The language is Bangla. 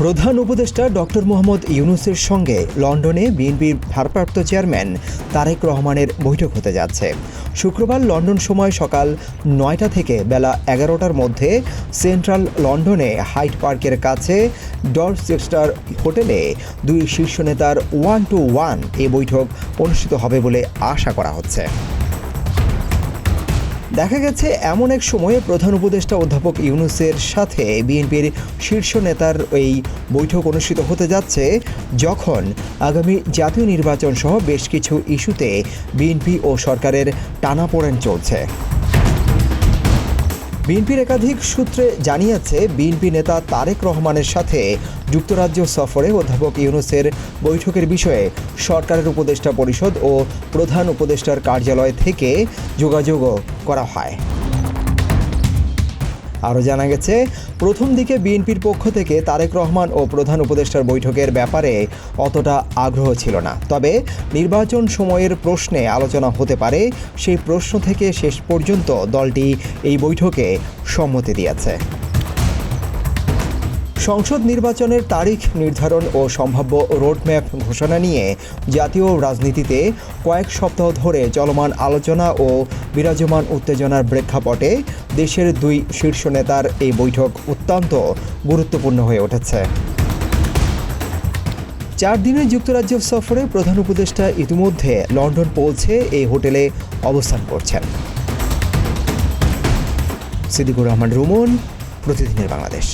প্রধান উপদেষ্টা ডক্টর মোহাম্মদ ইউনূসের সঙ্গে লন্ডনে বিএনপির ভারপ্রাপ্ত চেয়ারম্যান তারেক রহমানের বৈঠক হতে যাচ্ছে। শুক্রবার লন্ডন সময় সকাল ৯টা থেকে বেলা ১১টার মধ্যে সেন্ট্রাল লন্ডনে হাইড পার্কের কাছে ডরচেস্টার হোটেলে দুই শীর্ষ নেতার 1-to-1 এই বৈঠক অনুষ্ঠিত হবে বলে আশা করা হচ্ছে। দেখা গেছে এমন এক সময়ে প্রধান উপদেষ্টা অধ্যাপক ইউনূসের সাথে বিএনপির শীর্ষ নেতার এই বৈঠক অনুষ্ঠিত হতে যাচ্ছে, যখন আগামী জাতীয় নির্বাচন সহ বেশ কিছু ইস্যুতে বিএনপি ও সরকারের টানাপোড়েন চলছে। বিএনপির একাধিক সূত্রে জানিয়েছে, বিএনপি নেতা তারেক রহমানের সাথে যুক্তরাজ্য সফরে অধ্যাপক ইউনূসের বৈঠকের বিষয়ে সরকারের উপদেষ্টা পরিষদ ও প্রধান উপদেষ্টার কার্যালয় থেকে যোগাযোগও করা হয়। আরও জানা গেছে, প্রথম দিকে বিএনপির পক্ষ থেকে তারেক রহমান ও প্রধান উপদেষ্টার বৈঠকের ব্যাপারে অতটা আগ্রহ ছিল না। তবে নির্বাচন সময়ের প্রশ্নে আলোচনা হতে পারে, সেই প্রশ্ন থেকে শেষ পর্যন্ত দলটি এই বৈঠকে সম্মতি দিয়েছে। সংসদ নির্বাচনের তারিখ নির্ধারণ ও সম্ভাব্য রোডম্যাপ ঘোষণা নিয়ে জাতীয় রাজনীতিতে কয়েক সপ্তাহ ধরে চলমান আলোচনা ও বিরাজমান উত্তেজনার প্রেক্ষাপটে দেশের দুই শীর্ষ নেতার এই বৈঠক অত্যন্ত গুরুত্বপূর্ণ হয়ে উঠেছে। 4 দিনের যুক্তরাজ্য সফরে প্রধান উপদেষ্টা ইতিমধ্যে লন্ডন পৌঁছে এই হোটেলে অবস্থান করছেন। সিদ্দিকুর রহমান রুমন, প্রতিদিনের বাংলাদেশ।